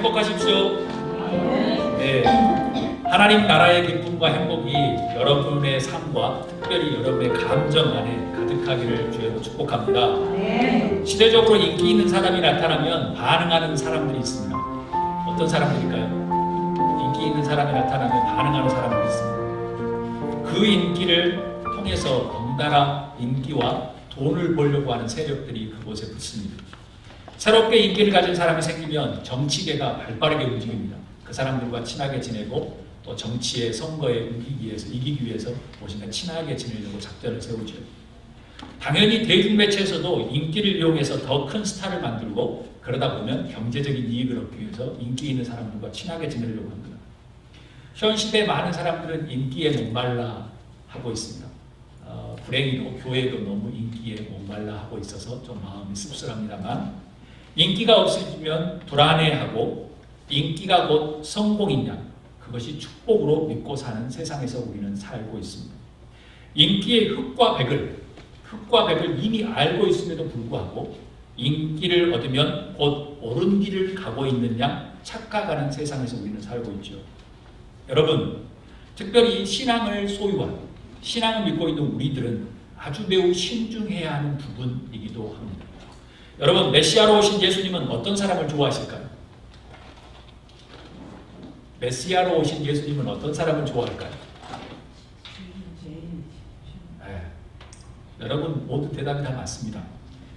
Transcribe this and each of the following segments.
행복하십시오. 네. 하나님 나라의 기쁨과 행복이 여러분의 삶과 특별히 여러분의 감정 안에 가득하기를 주여로 축복합니다. 시대적으로 인기 있는 사람이 나타나면 반응하는 사람들이 있습니다. 어떤 사람들일까요? 인기 있는 사람이 나타나면 반응하는 사람들이 있습니다. 그 인기를 통해서 덩달아 인기와 돈을 벌려고 하는 세력들이 그곳에 붙습니다. 새롭게 인기를 가진 사람이 생기면 정치계가 발빠르게 움직입니다. 그 사람들과 친하게 지내고 또 정치의 선거에 이기기 위해서 무엇인가 친하게 지내려고 작전을 세우죠. 당연히 대중매체에서도 인기를 이용해서 더 큰 스타를 만들고 그러다 보면 경제적인 이익을 얻기 위해서 인기 있는 사람들과 친하게 지내려고 합니다. 현 시대 많은 사람들은 인기에 목말라 하고 있습니다. 불행히도 교회도 너무 인기에 목말라 하고 있어서 좀 마음이 씁쓸합니다만 인기가 없어지면 불안해하고 인기가 곧 성공이냐 그것이 축복으로 믿고 사는 세상에서 우리는 살고 있습니다. 인기의 흑과 백을 이미 알고 있음에도 불구하고 인기를 얻으면 곧 옳은 길을 가고 있는 양 착각하는 세상에서 우리는 살고 있죠. 여러분, 특별히 신앙을 소유한 신앙을 믿고 있는 우리들은 아주 매우 신중해야 하는 부분이기도 합니다. 여러분, 메시아로 오신 예수님은 어떤 사람을 좋아하실까요? 메시아로 오신 예수님은 어떤 사람을 좋아할까요? 네. 여러분 모두 대답이 다 맞습니다.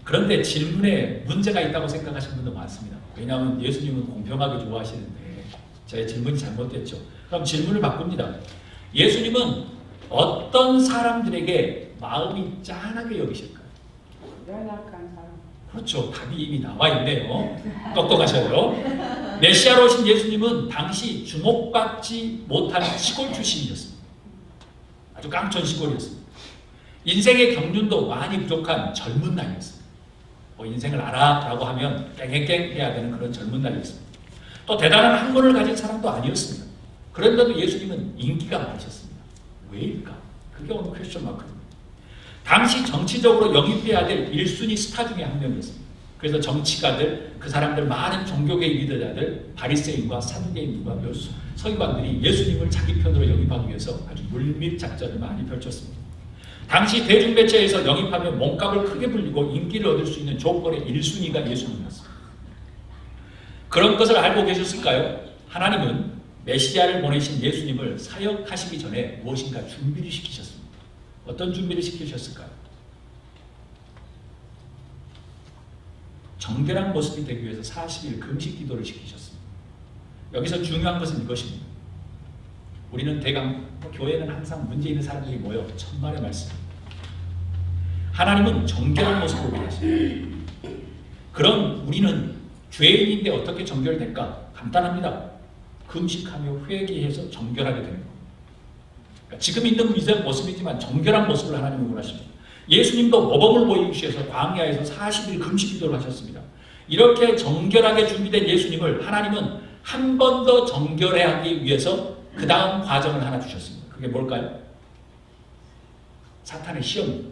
그런데 질문에 문제가 있다고 생각하시는 분도 많습니다. 왜냐하면 예수님은 공평하게 좋아하시는데 제 질문이 잘못됐죠. 그럼 질문을 바꿉니다. 예수님은 어떤 사람들에게 마음이 짠하게 여기실까요? 연약한 사람. 그렇죠. 답이 이미 나와 있네요. 똑똑하셔요. 메시아로 오신 예수님은 당시 주목받지 못한 시골 출신이었습니다. 아주 깡촌 시골이었습니다. 인생의 경륜도 많이 부족한 젊은 나이였습니다. 인생을 알아라고 하면 깽깽깽 해야 되는 그런 젊은 나이였습니다. 또 대단한 학문을 가진 사람도 아니었습니다. 그런데도 예수님은 인기가 많으셨습니다. 왜일까? 그게 오늘 퀘스천 마크입니다. 당시 정치적으로 영입해야 될 1순위 스타 중에 한 명이었습니다. 그래서 정치가들, 그 사람들 많은 종교계 리더자들, 바리새인과 사두개인과 서기관들이 예수님을 자기 편으로 영입하기 위해서 아주 물밀 작전을 많이 펼쳤습니다. 당시 대중매체에서 영입하면 몸값을 크게 불리고 인기를 얻을 수 있는 조건의 1순위가 예수님이었습니다. 그런 것을 알고 계셨을까요? 하나님은 메시아를 보내신 예수님을 사역하시기 전에 무엇인가 준비를 시키셨습니다. 어떤 준비를 시키셨을까요? 정결한 모습이 되기 위해서 40일 금식 기도를 시키셨습니다. 여기서 중요한 것은 이것입니다. 우리는 교회는 항상 문제 있는 사람들이 모여 천만의 말씀입니다. 하나님은 정결한 모습으로 보내십니다. 그럼 우리는 죄인인데 어떻게 정결될까? 간단합니다. 금식하며 회개해서 정결하게 되는 겁니다. 그러니까 지금 있는 모습이지만 정결한 모습을 하나님은 원하십니다. 예수님도 모범을 보이기 위해서 광야에서 40일 금식 기도를 하셨습니다. 이렇게 정결하게 준비된 예수님을 하나님은 한 번 더 정결하기 위해서 그 다음 과정을 하나 주셨습니다. 그게 뭘까요? 사탄의 시험입니다.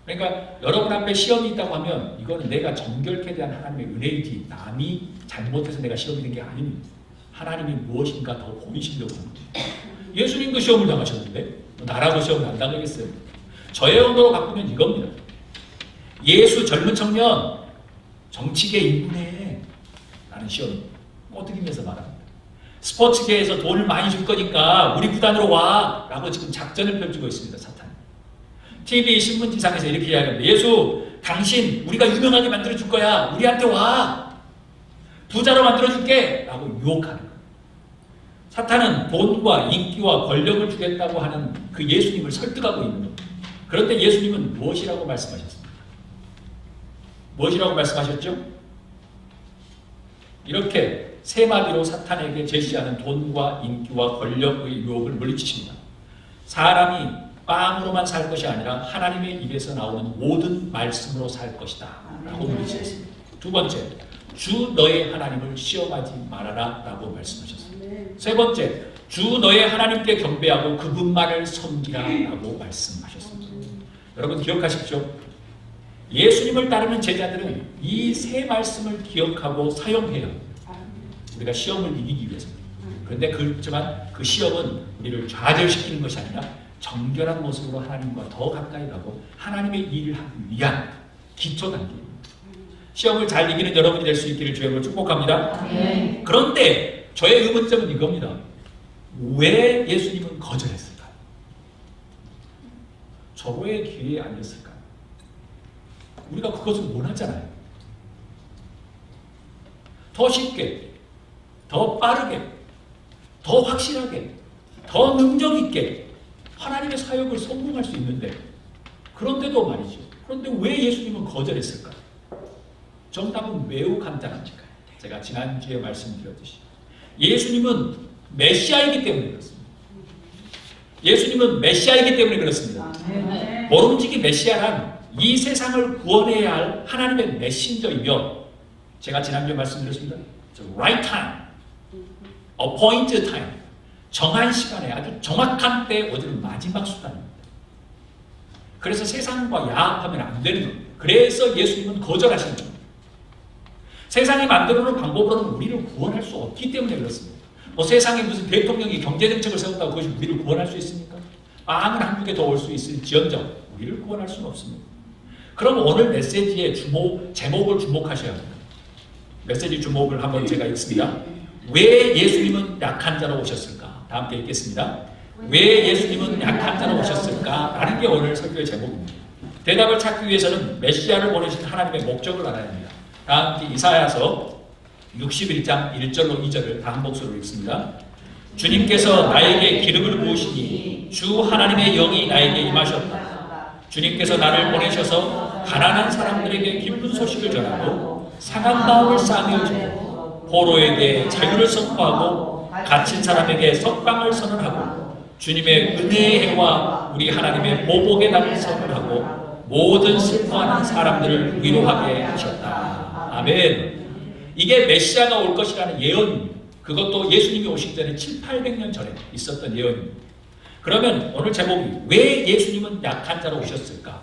그러니까 여러분 앞에 시험이 있다고 하면 이거는 내가 정결케 대한 하나님의 은혜이지 남이 잘못해서 내가 시험이 된 게 아닙니다. 하나님이 무엇인가 더 보이시려고 합니다. 예수님도 시험을 당하셨는데 나라고 시험을 안 당하겠어요? 저의 언어로 바꾸면 이겁니다. 예수 젊은 청년 정치계 인문에 라는 시험입니다. 꼬드기면서 말합니다. 스포츠계에서 돈을 많이 줄 거니까 우리 구단으로 와 라고 지금 작전을 펼치고 있습니다. 사탄. TV 신문지상에서 이렇게 이야기합니다. 예수 당신 우리가 유명하게 만들어줄 거야. 우리한테 와. 부자로 만들어줄게 라고 유혹하는 거예요. 사탄은 돈과 인기와 권력을 주겠다고 하는 그 예수님을 설득하고 있는 겁니다. 그런데 예수님은 무엇이라고 말씀하셨습니까? 무엇이라고 말씀하셨죠? 이렇게 세 마디로 사탄에게 제시하는 돈과 인기와 권력의 유혹을 물리치십니다. 사람이 빵으로만 살 것이 아니라 하나님의 입에서 나오는 모든 말씀으로 살 것이다 라고 물리치셨습니다. 두 번째, 주 너의 하나님을 시험하지 말아라 라고 말씀하셨습니다. 세 번째, 주 너의 하나님께 경배하고 그분만을 섬기라 라고 말씀하셨습니다. 여러분 기억하십시오. 예수님을 따르는 제자들은 이 세 말씀을 기억하고 사용해요. 우리가 시험을 이기기 위해서입니다. 그런데 그렇지만 그 시험은 우리를 좌절시키는 것이 아니라 정결한 모습으로 하나님과 더 가까이 가고 하나님의 일을 하기 위한 기초 단계입니다. 시험을 잘 이기는 여러분이 될 수 있기를 주님으로 축복합니다. 그런데 저의 의문점은 이겁니다. 왜 예수님은 거절했을까요? 절호의 기회에 아니었을까요? 우리가 그것을 원하잖아요. 더 쉽게, 더 빠르게, 더 확실하게, 더 능력 있게 하나님의 사역을 성공할 수 있는데, 그런데도 말이죠. 그런데 왜 예수님은 거절했을까요? 정답은 매우 간단합니다. 제가 지난주에 말씀드렸듯이 예수님은 메시아이기 때문에 그렇습니다. 예수님은 메시아이기 때문에 그렇습니다. 모름지기 메시아란 이 세상을 구원해야 할 하나님의 메신저이며, 제가 지난주에 말씀드렸습니다. right time, appointed time, 정한 시간에 아주 정확한 때에 오는 마지막 수단입니다. 그래서 세상과 야합하면 안 되는 겁니다. 그래서 예수님은 거절하시는 겁니다. 세상이 만들어놓은 방법으로는 우리를 구원할 수 없기 때문에 그렇습니다. 뭐 세상에 무슨 대통령이 경제정책을 세운다고 그것이 우리를 구원할 수 있습니까? 빵은 한국에 더 올 수 있을지언정 우리를 구원할 수는 없습니다. 그럼 오늘 메시지의 제목을 주목하셔야 합니다. 메시지 주목을 한번 제가 읽습니다. 왜 예수님은 약한 자로 오셨을까? 다 함께 읽겠습니다. 왜 예수님은 약한 자로 오셨을까? 라는 게 오늘 설교의 제목입니다. 대답을 찾기 위해서는 메시아를 보내신 하나님의 목적을 알아야 합니다. 다 함께 이사야서 61장 1절로 2절을 다 한 목소리로 읽습니다. 주님께서 나에게 기름을 부으시니 주 하나님의 영이 나에게 임하셨다. 주님께서 나를 보내셔서 가난한 사람들에게 기쁜 소식을 전하고 상한 마음을 싸매어주고 포로에게 자유를 선포하고 갇힌 사람에게 석방을 선언하고 주님의 은혜의 해와 우리 하나님의 보복의 날을 선언하고 모든 슬퍼하는 사람들을 위로하게 하셨다. 아멘. 이게 메시아가 올 것이라는 예언입니다. 그것도 예수님이 오시기 전에 700~800년 전에 있었던 예언입니다. 그러면 오늘 제목이 왜 예수님은 약한 자로 오셨을까?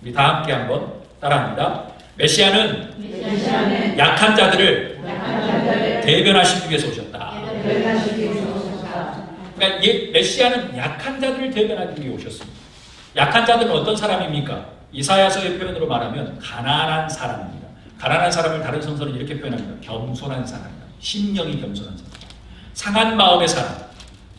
우리 다 함께 한번 따라합니다. 메시아는 약한 자들을 대변하시기 위해서 오셨다. 그러니까 메시아는 약한 자들을 대변하기 위해 오셨습니다. 약한 자들은 어떤 사람입니까? 이사야서의 표현으로 말하면 가난한 사람입니다. 가난한 사람을 다른 성서는 이렇게 표현합니다. 겸손한 사람이다. 심령이 겸손한 사람. 상한 마음의 사람,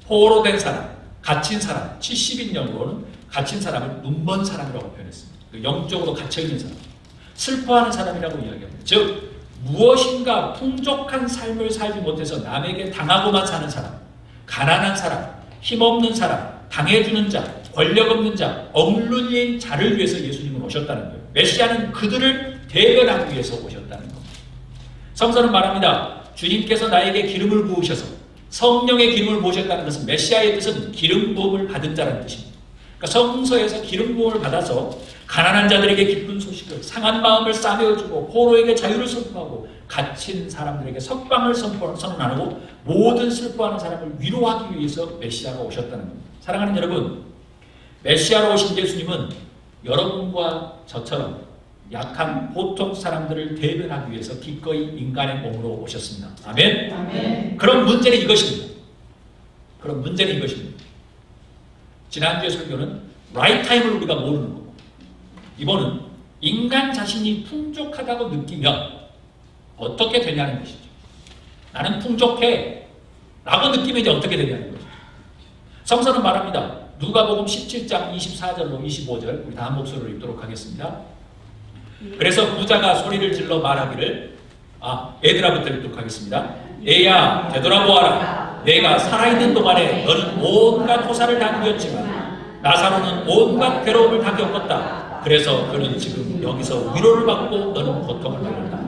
포로된 사람, 갇힌 사람. 70인용으로는 갇힌 사람을 눈먼 사람이라고 표현했습니다. 영적으로 갇혀있는 사람. 슬퍼하는 사람이라고 이야기합니다. 즉 무엇인가 풍족한 삶을 살지 못해서 남에게 당하고만 사는 사람, 가난한 사람, 힘없는 사람, 당해주는 자, 권력 없는 자, 억눌린 자를 위해서 예수님은 오셨다는 거예요. 메시아는 그들을 대변하기 위해서 오셨다는 겁니다. 성서는 말합니다. 주님께서 나에게 기름을 부으셔서 성령의 기름을 부으셨다는 것은 메시아의 뜻은 기름 부음을 받은 자라는 뜻입니다. 그러니까 성서에서 기름 부음을 받아서 가난한 자들에게 기쁜 소식을, 상한 마음을 싸매어주고 포로에게 자유를 선포하고 갇힌 사람들에게 석방을 선언하고 모든 슬퍼하는 사람을 위로하기 위해서 메시아가 오셨다는 겁니다. 사랑하는 여러분, 메시아로 오신 예수님은 여러분과 저처럼 약한 보통 사람들을 대변하기 위해서 기꺼이 인간의 몸으로 오셨습니다. 아멘? 아멘. 그럼 문제는 이것입니다. 지난주의 설교는 right time을 우리가 모르는 거고, 이번은 인간 자신이 풍족하다고 느끼면 어떻게 되냐는 것이죠. 나는 풍족해 라고 느끼면 이제 어떻게 되냐는 것이죠. 성서는 말합니다. 누가복음 17장 24절로 25절 우리 다 한 목소리로 읽도록 하겠습니다. 그래서 부자가 소리를 질러 말하기를, 애들아부터 읽도록 하겠습니다. 애야 되돌아보아라. 내가 살아있는 동안에 너는 온갖 호사를 다 누렸지만 나사로는 온갖 괴로움을 다 겪었다. 그래서 그는 지금 여기서 위로를 받고 너는 고통을 받는다.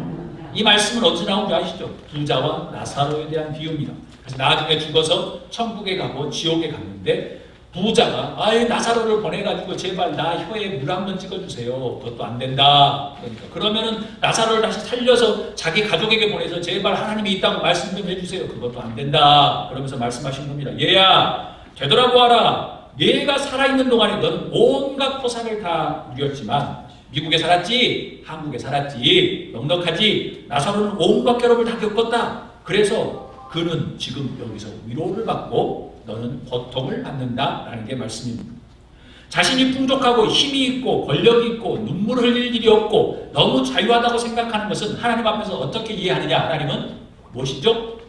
이 말씀은 어디서 나온 줄 아시죠? 부자와 나사로에 대한 비유입니다. 그래서 나중에 죽어서 천국에 가고 지옥에 갔는데 부자가 나사로를 보내가지고 제발 나 혀에 물 한번 찍어주세요. 그것도 안 된다. 그러면은 나사로를 다시 살려서 자기 가족에게 보내서 제발 하나님이 있다고 말씀 좀 해주세요. 그것도 안 된다. 그러면서 말씀하신 겁니다. 얘야 되돌아보아라. 얘가 살아있는 동안에 너는 온갖 포상을 다 누렸지만 미국에 살았지, 한국에 살았지, 넉넉하지, 나사로는 온갖 괴롭을 다 겪었다. 그래서 그는 지금 여기서 위로를 받고 너는 고통을 받는다라는 게 말씀입니다. 자신이 풍족하고 힘이 있고 권력이 있고 눈물 흘릴 일이 없고 너무 자유하다고 생각하는 것은 하나님 앞에서 어떻게 이해하느냐? 하나님은 무엇이죠?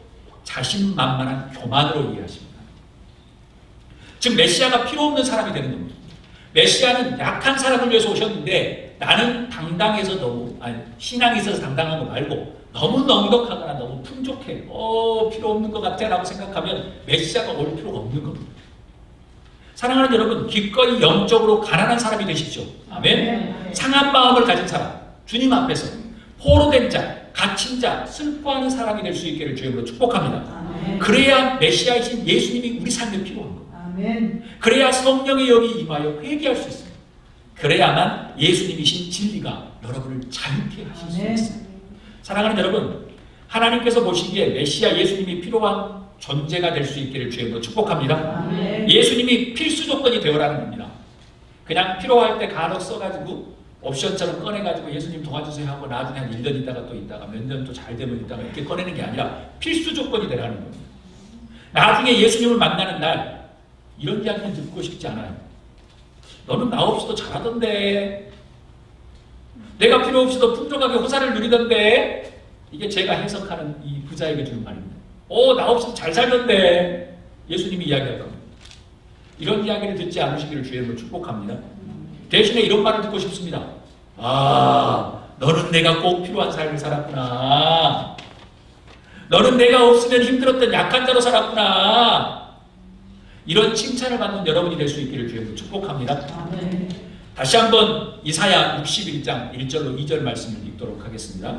자신만만한 교만으로 이해하십니다. 즉 메시아가 필요 없는 사람이 되는 겁니다. 메시아는 약한 사람을 위해서 오셨는데 나는 당당해서 신앙이 있어서 당당한 거 말고 너무 넉넉하거나 너무 풍족해 필요 없는 것 같아 라고 생각하면 메시아가 올 필요가 없는 겁니다. 사랑하는 여러분, 기꺼이 영적으로 가난한 사람이 되십시오. 아멘. 상한 마음을 가진 사람, 주님 앞에서 포로된 자, 갇힌 자, 슬퍼하는 사람이 될 수 있기를 주님으로 축복합니다. 아멘. 그래야 메시아이신 예수님이 우리 삶에 필요한 겁니다. 아멘. 그래야 성령의 영이 임하여 회개할 수 있습니다. 그래야만 예수님이신 진리가 여러분을 자유케 하실 수 있습니다. 사랑하는 여러분, 하나님께서 보시기에 메시아 예수님이 필요한 존재가 될 수 있기를 주님으로 축복합니다. 아멘. 예수님이 필수 조건이 되어라는 겁니다. 그냥 필요할 때 간혹 써가지고 옵션처럼 꺼내가지고 예수님 도와주세요 하고 나중에 한 1년 있다가 또 있다가 몇 년 또 잘 되면 있다가 이렇게 꺼내는 게 아니라 필수 조건이 되라는 겁니다. 나중에 예수님을 만나는 날 이런 이야기는 듣고 싶지 않아요. 너는 나 없이도 잘하던데, 내가 필요 없이도 풍족하게 호사를 누리던데, 이게 제가 해석하는 이 부자에게 주는 말입니다. 나 없이도 잘 살던데, 예수님이 이야기할 겁니다. 이런 이야기를 듣지 않으시기를 주님으로 축복합니다. 대신에 이런 말을 듣고 싶습니다. 너는 내가 꼭 필요한 삶을 살았구나. 너는 내가 없으면 힘들었던 약한 자로 살았구나. 이런 칭찬을 받는 여러분이 될 수 있기를 주님으로 축복합니다. 아멘. 다시 한번 이사야 61장 1절로 2절 말씀을 읽도록 하겠습니다.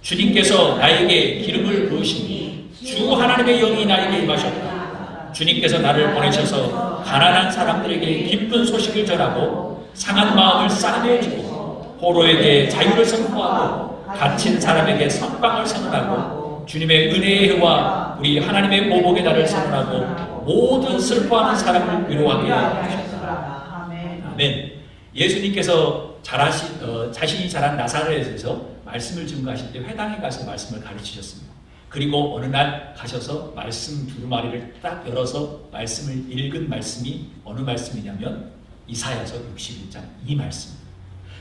주님께서 나에게 기름을 부으시니 주 하나님의 영이 나에게 임하셨다. 주님께서 나를 보내셔서 가난한 사람들에게 기쁜 소식을 전하고 상한 마음을 싸매주고 포로에게 자유를 선포하고 갇힌 사람에게 선방을 선언하고 주님의 은혜의 해와 우리 하나님의 보복의 날을 선언하고 모든 슬퍼하는 사람을 위로하게 하셨다. 아멘. 예수님께서 자신이 자란 나사렛에서 말씀을 증거하실 때 회당에 가서 말씀을 가르치셨습니다. 그리고 어느 날 가셔서 말씀 두루마리를 딱 열어서 말씀을 읽은 말씀이 어느 말씀이냐면 이사야서 61장 이 말씀입니다.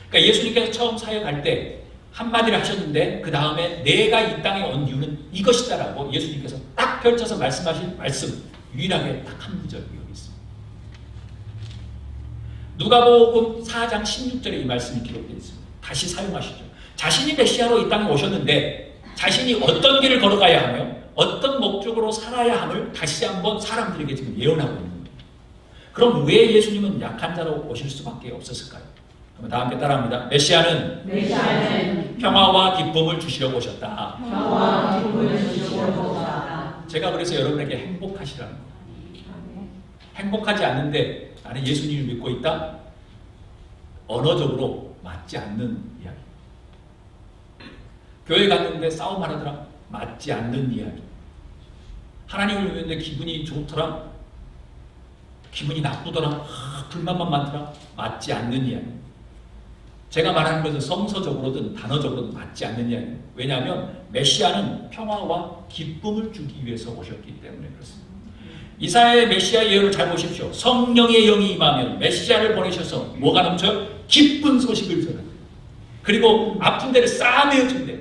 그러니까 예수님께서 처음 사역할 때 한마디를 하셨는데 그 다음에 내가 이 땅에 온 이유는 이것이다라고 예수님께서 딱 펼쳐서 말씀하신 말씀 유일하게 딱 한 구절 여기 있습니다. 누가복음 4장 16절에 이 말씀이 기록되어 있습니다. 다시 사용하시죠. 자신이 메시아로 이 땅에 오셨는데 자신이 어떤 길을 걸어가야 하며 어떤 목적으로 살아야 함을 다시 한번 사람들에게 지금 예언하고 있는 겁니다. 그럼 왜 예수님은 약한 자로 오실 수밖에 없었을까요? 그럼 다 함께 따라합니다. 메시아는 평화와 기쁨을 주시려고 오셨다. 평화와 기쁨을 주시려고 오셨다. 제가 그래서 여러분에게 행복하시라는 거예요. 행복하지 않는데 나는 예수님을 믿고 있다? 언어적으로 맞지 않는 이야기. 교회 갔는데 싸움 하더라? 맞지 않는 이야기. 하나님을 믿는데 기분이 좋더라? 기분이 나쁘더라? 불만만 많더라? 맞지 않는 이야기. 제가 말하는 것은 성서적으로든 단어적으로든 맞지 않는 이야기입니다. 왜냐하면 메시아는 평화와 기쁨을 주기 위해서 오셨기 때문에 그렇습니다. 이사야의 메시아 예언을 잘 보십시오. 성령의 영이 임하면 메시아를 보내셔서 뭐가 넘쳐요? 기쁜 소식을 전한대요. 그리고 아픈 데를 싸매어준대요.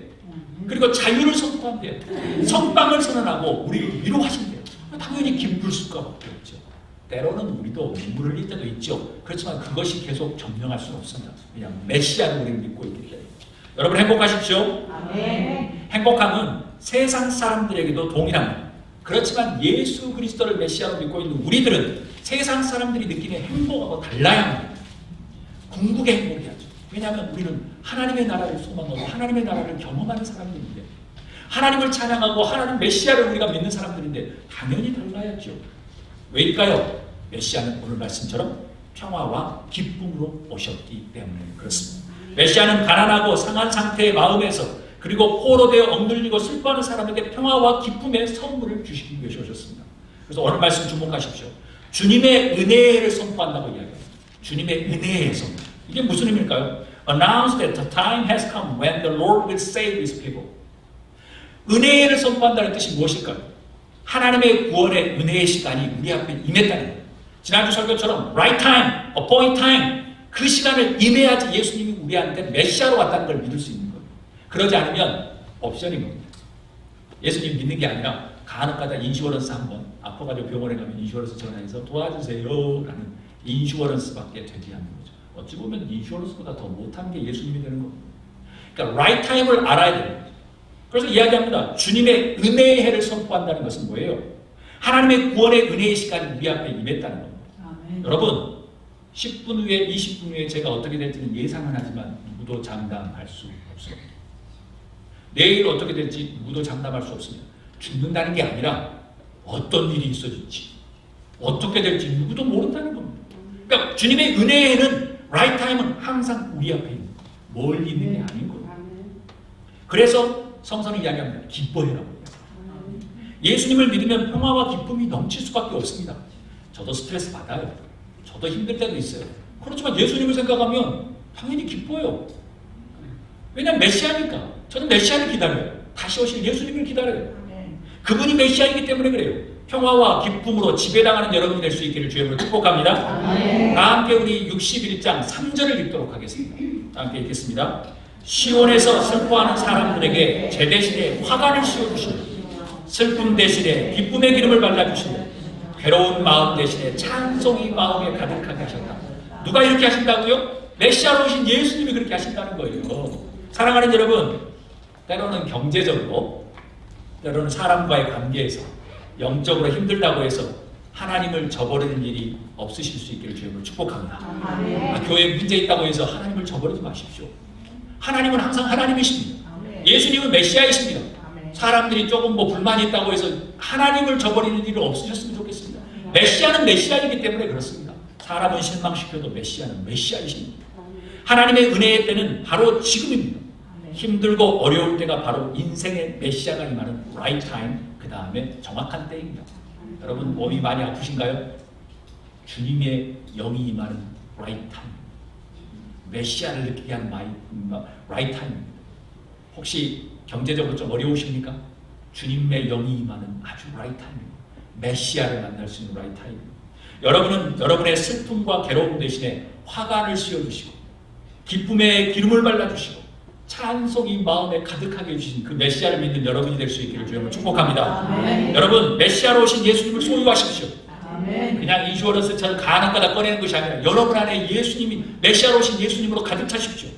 그리고 자유를 선포한대요. 선방을 선언하고 우리를 위로하신대요. 당연히 기쁠 수밖에 없죠. 때로는 우리도 눈물을 흘릴 때도 있죠. 그렇지만 그것이 계속 점령할 수는 없습니다. 왜냐하면 메시아를 우리를 믿고 있기 때문에. 여러분 행복하십시오. 아멘. 행복함은 세상 사람들에게도 동일합니다. 그렇지만 예수 그리스도를 메시아로 믿고 있는 우리들은 세상 사람들이 느끼는 행복하고 달라야 합니다. 궁극의 행복이야죠. 왜냐하면 우리는 하나님의 나라를 소망하고 하나님의 나라를 경험하는 사람들인데 하나님을 찬양하고 하나님 메시아를 우리가 믿는 사람들인데 당연히 달라야죠. 왜일까요? 메시아는 오늘 말씀처럼 평화와 기쁨으로 오셨기 때문에 그렇습니다. 메시아는 가난하고 상한 상태의 마음에서 그리고 포로되어 억눌리고 슬퍼하는 사람에게 평화와 기쁨의 선물을 주시기 위해 오셨습니다. 그래서 오늘 말씀 주목하십시오. 주님의 은혜를 선포한다고 이야기합니다. 주님의 은혜의 선물. 이게 무슨 의미일까요? Announce that the time has come when the Lord will save His people. 은혜를 선포한다는 뜻이 무엇일까요? 하나님의 구원의 은혜의 시간이 우리 앞에 임했다는 거예요. 지난주 설교처럼 right time, appoint time, 그 시간을 임해야지 예수님이 우리한테 메시아로 왔다는 걸 믿을 수 있는 거예요. 그러지 않으면 옵션인 겁니다. 예수님 믿는 게 아니라 간혹가다 인슈어런스 한번 아파가지고 병원에 가면 인슈어런스 전화해서 도와주세요 라는 인슈어런스밖에 되지 않는 거죠. 어찌 보면 인슈어런스보다 더 못한 게 예수님이 되는 겁니다. 그러니까 right time을 알아야 되는 거죠. 그래서 이야기합니다. 주님의 은혜의 해를 선포한다는 것은 뭐예요? 하나님의 구원의 은혜의 시간이 우리 앞에 임했다는 겁니다. 아멘. 여러분 10분 후에 20분 후에 제가 어떻게 될지는 예상은 하지만 누구도 장담할 수 없습니다. 내일 어떻게 될지 누구도 장담할 수 없습니다. 죽는다는 게 아니라 어떤 일이 있어질지 어떻게 될지 누구도 모른다는 겁니다. 그러니까 주님의 은혜에는 right time은 항상 우리 앞에 있는 거예요. 멀리 있는 게 아닌 거예요. 그래서 성서는 이야기합니다. 기뻐해라고. 예수님을 믿으면 평화와 기쁨이 넘칠 수밖에 없습니다. 저도 스트레스 받아요. 저도 힘들 때도 있어요. 그렇지만 예수님을 생각하면 당연히 기뻐요. 왜냐하면 메시아니까. 저는 메시아를 기다려요. 다시 오실 예수님을 기다려요. 그분이 메시아이기 때문에 그래요. 평화와 기쁨으로 지배당하는 여러분이 될 수 있기를 주의 이름으로 축복합니다. 다 함께 우리 61장 3절을 읽도록 하겠습니다. 다 함께 읽겠습니다. 시온에서 슬퍼하는 사람들에게 제 대신에 화관을 씌워주시고 슬픔 대신에 기쁨의 기름을 발라주시며 괴로운 마음 대신에 찬송이 마음에 가득하게 하셨다. 누가 이렇게 하신다고요? 메시아로 오신 예수님이 그렇게 하신다는 거예요. 사랑하는 여러분, 때로는 경제적으로, 때로는 사람과의 관계에서 영적으로 힘들다고 해서 하나님을 저버리는 일이 없으실 수 있기를 주님을 축복합니다. 교회에 문제 있다고 해서 하나님을 저버리지 마십시오. 하나님은 항상 하나님이십니다. 예수님은 메시아이십니다. 사람들이 조금 불만이 있다고 해서 하나님을 저버리는 일이 없으셨으면 좋겠습니다. 메시아는 메시아이기 때문에 그렇습니다. 사람은 실망시켜도 메시아는 메시아이십니다. 하나님의 은혜의 때는 바로 지금입니다. 힘들고 어려울 때가 바로 인생의 메시아가 임하는 right time, 그 다음에 정확한 때입니다. 여러분 몸이 많이 아프신가요? 주님의 영이 임하는 right time, 메시아를 느끼게 하는 right time입니다. 혹시 경제적으로 좀 어려우십니까? 주님의 영이 임하는 아주 right time입니다. 메시아를 만날 수 있는 right time입니다. 여러분은 여러분의 슬픔과 괴로움 대신에 화관을 씌워주시고 기쁨의 기름을 발라주시고 찬송이 마음에 가득하게 해주신 그 메시아를 믿는 여러분이 될 수 있기를 주님을 축복합니다. 아멘. 여러분 메시아로 오신 예수님을 소유하십시오. 아멘. 그냥 인슈어런스처럼 가난가다 꺼내는 것이 아니라 여러분 안에 예수님이 메시아로 오신 예수님으로 가득 차십시오.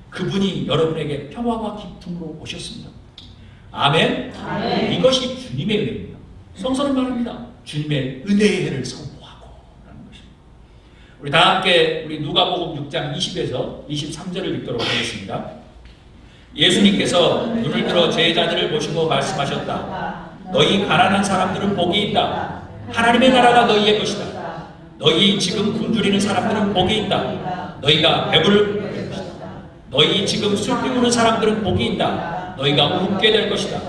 그분이 여러분에게 평화와 기쁨으로 오셨습니다. 아멘. 아멘. 이것이 주님의 은혜입니다. 성서는 말합니다. 주님의 은혜의 해를 선포하고 라는 것입니다. 우리 다 함께 우리 누가복음 6장 20에서 23절을 읽도록 하겠습니다. 예수님께서 눈을 들어 제자들을 보시고 말씀하셨다. 너희 가난한 사람들은 복이 있다. 하나님의 나라가 너희의 것이다. 너희 지금 굶주리는 사람들은 복이 있다. 너희가 배부를 것이다. 너희 지금 슬피 우는 사람들은 복이 있다. 너희가 웃게 될 것이다.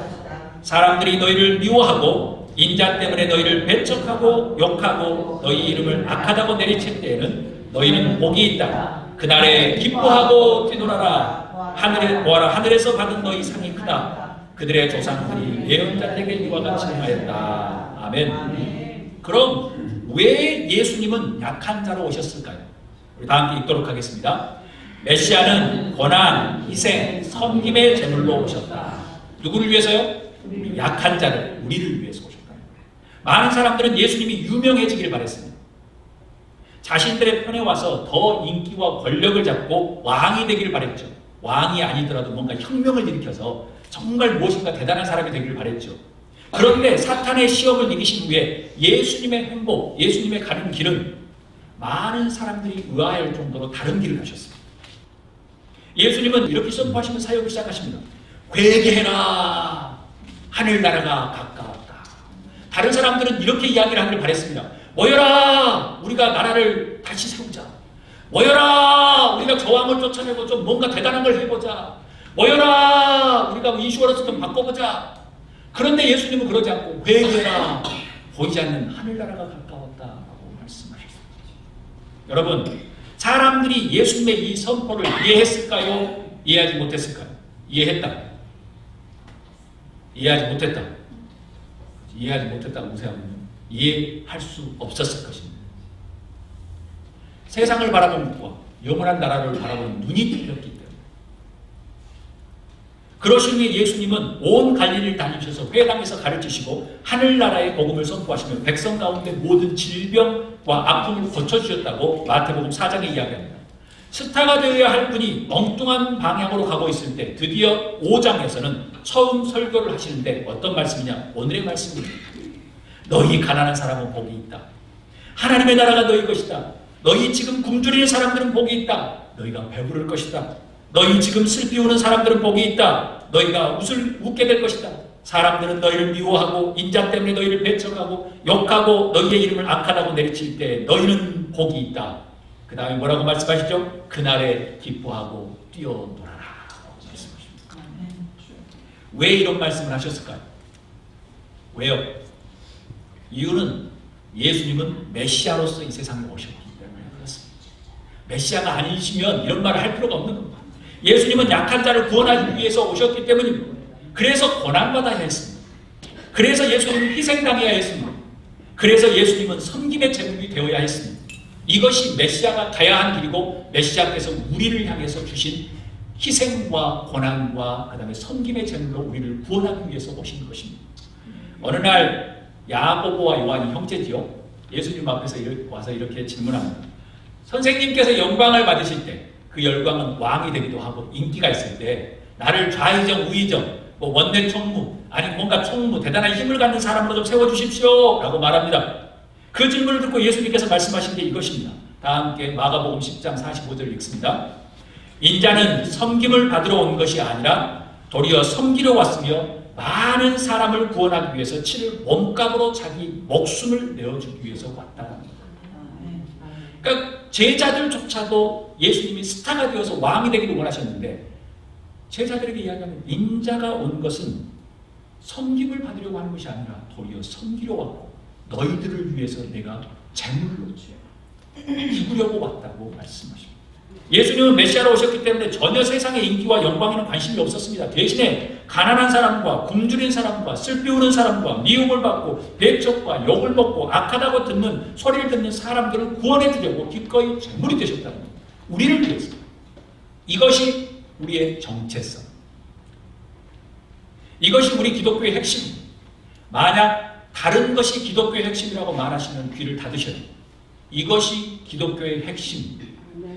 사람들이 너희를 미워하고 인자 때문에 너희를 배척하고 욕하고 너희 이름을 악하다고 내리칠 때에는 너희는 복이 있다. 그날에 기뻐하고 뛰놀아라. 하늘에 보아라. 하늘에서 받은 너희 상이 크다. 그들의 조상들이 예언자에게 이와 같이 하였다. 아멘. 그럼 왜 예수님은 약한 자로 오셨을까요? 우리 다 함께 읽도록 하겠습니다. 메시아는 고난, 희생, 섬김의 제물로 오셨다. 누구를 위해서요? 약한 자를, 우리를 위해서 오셨다. 많은 사람들은 예수님이 유명해지기를 바랬습니다. 자신들의 편에 와서 더 인기와 권력을 잡고 왕이 되기를 바랬죠. 왕이 아니더라도 뭔가 혁명을 일으켜서 정말 무엇인가 대단한 사람이 되기를 바랬죠. 그런데 사탄의 시험을 이기신 후에 예수님의 행복, 예수님의 가는 길은 많은 사람들이 의아할 정도로 다른 길을 가셨습니다. 예수님은 이렇게 선포하시는 사역을 시작하십니다. 회개해라. 하늘나라가 가까웠다. 다른 사람들은 이렇게 이야기를 하기를 바랬습니다. 모여라. 우리가 나라를 다시 세우자. 모여라. 우리가 저항을 쫓아내고 좀 뭔가 대단한 걸 해보자. 모여라. 우리가 인슈어런스 좀 바꿔보자. 그런데 예수님은 그러지 않고 회개해라. 보이지 않는 하늘나라가 가까웠다라고 말씀하셨습니다. 여러분, 사람들이 예수님의 이 선포를 이해했을까요? 이해하지 못했을까요? 이해했다. 이해하지 못했다고 생각하면 이해할 수 없었을 것입니다. 세상을 바라보는 눈과 영원한 나라를 바라보는 눈이 틀렸기 때문에. 그러시니 예수님은 온 갈릴리를 다니셔서 회당에서 가르치시고 하늘나라의 복음을 선포하시며 백성 가운데 모든 질병과 아픔을 고쳐주셨다고 마태복음 4장에 이야기합니다. 스타가 되어야 할 분이 엉뚱한 방향으로 가고 있을 때 드디어 5장에서는 처음 설교를 하시는데 어떤 말씀이냐? 오늘의 말씀입니다. 너희 가난한 사람은 복이 있다. 하나님의 나라가 너희 것이다. 너희 지금 굶주리는 사람들은 복이 있다. 너희가 배부를 것이다. 너희 지금 슬피 우는 사람들은 복이 있다. 너희가 웃게 될 것이다. 사람들은 너희를 미워하고 인자 때문에 너희를 배척하고 욕하고 너희의 이름을 악하다고 내리칠 때 너희는 복이 있다. 그 다음에 뭐라고 말씀하시죠? 그날에 기뻐하고 뛰어놀아라 말씀하십니다. 왜 이런 말씀을 하셨을까요? 왜요? 이유는 예수님은 메시아로서 이 세상에 오셨기 때문에 그렇습니다. 메시아가 아니시면 이런 말을 할 필요가 없는 겁니다. 예수님은 약한 자를 구원하기 위해서 오셨기 때문입니다. 그래서 고난받아야 했습니다. 그래서 예수님은 희생당해야 했습니다. 그래서 예수님은 섬김의 제물이 되어야 했습니다. 이것이 메시아가 가야 한 길이고 메시아께서 우리를 향해서 주신 희생과 고난과 그 다음에 섬김의 제물로 우리를 구원하기 위해서 오신 것입니다. 어느 날 야고보와 요한이 형제지요. 예수님 앞에서 와서 이렇게 질문합니다. 선생님께서 영광을 받으실 때 그 영광은 왕이 되기도 하고 인기가 있을 때 나를 좌의정 우의정 원내 총무 아니 뭔가 총무 대단한 힘을 갖는 사람으로 좀 세워주십시오 라고 말합니다. 그 질문을 듣고 예수님께서 말씀하신 게 이것입니다. 다 함께 마가복음 10장 45절 읽습니다. 인자는 섬김을 받으러 온 것이 아니라 도리어 섬기러 왔으며 많은 사람을 구원하기 위해서 치를 몸값으로 자기 목숨을 내어주기 위해서 왔다는 겁니다. 그러니까 제자들조차도 예수님이 스타가 되어서 왕이 되기를 원하셨는데 제자들에게 이야기하면 인자가 온 것은 섬김을 받으려고 하는 것이 아니라 도리어 섬기러 왔고 너희들을 위해서 내가 제물로 기부려고 왔다고 말씀하십니다. 예수님은 메시아로 오셨기 때문에 전혀 세상의 인기와 영광에는 관심이 없었습니다. 대신에 가난한 사람과 굶주린 사람과 슬피 우는 사람과 미움을 받고 배척과 욕을 먹고 악하다고 듣는 소리를 듣는 사람들을 구원해 주려고 기꺼이 제물이 되셨다는 겁니다. 우리를 위해서. 이것이 우리의 정체성. 이것이 우리 기독교의 핵심입니다. 만약 다른 것이 기독교의 핵심이라고 말하시면 귀를 닫으셔야 됩니다. 이것이 기독교의 핵심입니다.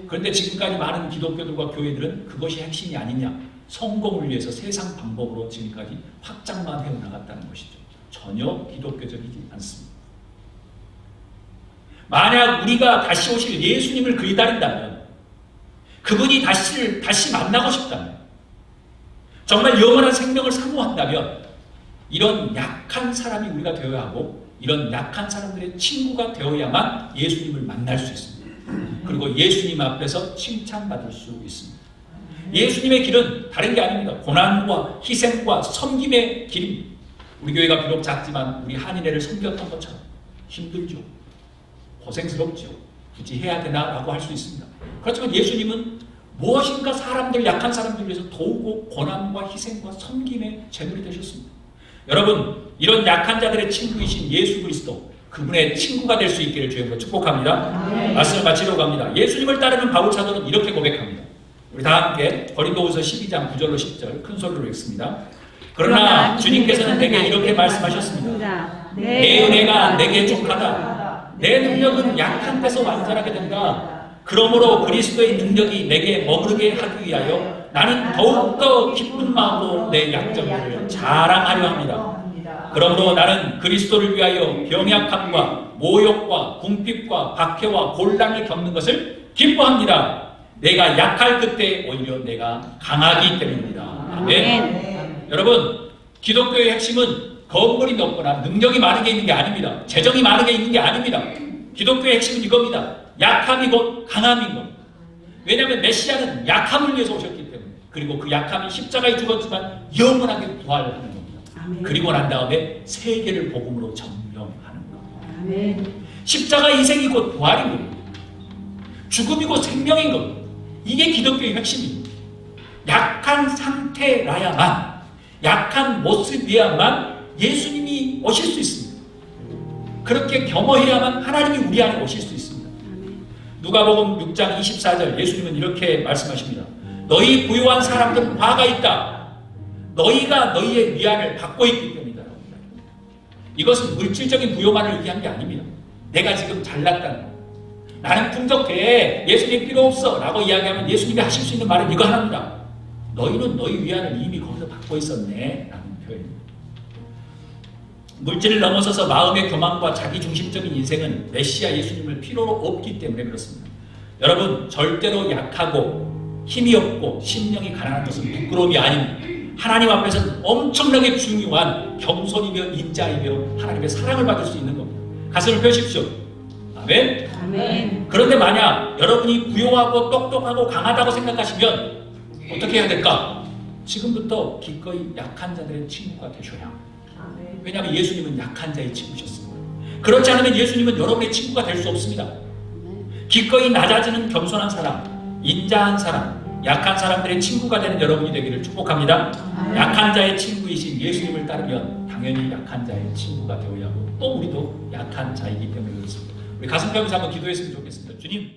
그런데 지금까지 많은 기독교들과 교회들은 그것이 핵심이 아니냐. 성공을 위해서 세상 방법으로 지금까지 확장만 해나갔다는 것이죠. 전혀 기독교적이지 않습니다. 만약 우리가 다시 오실 예수님을 기다린다면 그분이 다시 만나고 싶다면 정말 영원한 생명을 사모한다면 이런 약한 사람이 우리가 되어야 하고 이런 약한 사람들의 친구가 되어야만 예수님을 만날 수 있습니다. 그리고 예수님 앞에서 칭찬받을 수 있습니다. 예수님의 길은 다른 게 아닙니다. 고난과 희생과 섬김의 길입니다. 우리 교회가 비록 작지만 우리 한인회를 섬겼던 것처럼 힘들죠. 고생스럽죠. 굳이 해야 되나? 라고 할 수 있습니다. 그렇지만 예수님은 무엇인가 사람들, 약한 사람들 위해서 도우고 고난과 희생과 섬김의 제물이 되셨습니다. 여러분, 이런 약한 자들의 친구이신 예수 그리스도, 그분의 친구가 될 수 있기를 주님으로 축복합니다. 말씀을 마치려고 합니다. 예수님을 따르는 바울 사도는 이렇게 고백합니다. 우리 다 함께 고린도후서 12장 9절로 10절 큰 소리로 읽습니다. 그러나 주님께서는 내게 이렇게 말씀하셨습니다. 내 은혜가 내게 족하다. 내 능력은 약한 데서 완전하게 된다. 그러므로 그리스도의 능력이 내게 머무르게 하기 위하여 나는 더욱더 기쁜 마음으로 내 약점을 자랑하려 합니다. 그러므로 나는 그리스도를 위하여 병약함과 모욕과 궁핍과 박해와 곤란을 겪는 것을 기뻐합니다. 내가 약할 그때 오히려 내가 강하기 때문입니다. 아멘. 여러분, 기독교의 핵심은 건물이 높거나 능력이 많은 게 있는 게 아닙니다. 재정이 많은 게 있는 게 아닙니다. 기독교의 핵심은 이겁니다. 약함이 곧 강함인 겁니다. 왜냐하면 메시아는 약함을 위해서 오셨기 때문에, 그리고 그 약함이 십자가에 죽었지만 영원하게 부활하는 겁니다. 아멘. 그리고 난 다음에 세계를 복음으로 점령하는 겁니다. 아멘. 십자가 희생이 곧 부활인 겁니다. 죽음이 곧 생명인 겁니다. 이게 기독교의 핵심입니다. 약한 상태라야만 약한 모습이야만 예수님이 오실 수 있습니다. 그렇게 겸허해야만 하나님이 우리 안에 오실 수 있습니다. 누가복음 6장 24절 예수님은 이렇게 말씀하십니다. 너희 부유한 사람들은 화가 있다. 너희가 너희의 위안을 받고 있기 때문이다. 이것은 물질적인 부요만을 의미한 게 아닙니다. 내가 지금 잘났다는 거. 나는 풍족해. 예수님 필요 없어. 라고 이야기하면 예수님이 하실 수 있는 말은 이거 하나입니다. 너희는 너희 위안을 이미 거기서 받고 있었네. 라는 표현입니다. 물질을 넘어서서 마음의 교만과 자기중심적인 인생은 메시아 예수님을 필요로 없기 때문에 그렇습니다. 여러분 절대로 약하고 힘이 없고 심령이 가난한 것은 부끄러움이 아닙니다. 하나님 앞에서는 엄청나게 중요한 겸손이며 인자이며 하나님의 사랑을 받을 수 있는 겁니다. 가슴을 펴십시오. 아멘. 아멘. 그런데 만약 여러분이 부유하고 똑똑하고 강하다고 생각하시면 어떻게 해야 될까? 지금부터 기꺼이 약한 자들의 친구가 되셔야 합니다. 왜냐하면 예수님은 약한 자의 친구셨습니다. 그렇지 않으면 예수님은 여러분의 친구가 될 수 없습니다. 기꺼이 낮아지는 겸손한 사람, 인자한 사람, 약한 사람들의 친구가 되는 여러분이 되기를 축복합니다. 약한 자의 친구이신 예수님을 따르면 당연히 약한 자의 친구가 되어야 하고 또 우리도 약한 자이기 때문에 그렇습니다. 우리 가슴 펴면서 한번 기도했으면 좋겠습니다. 주님,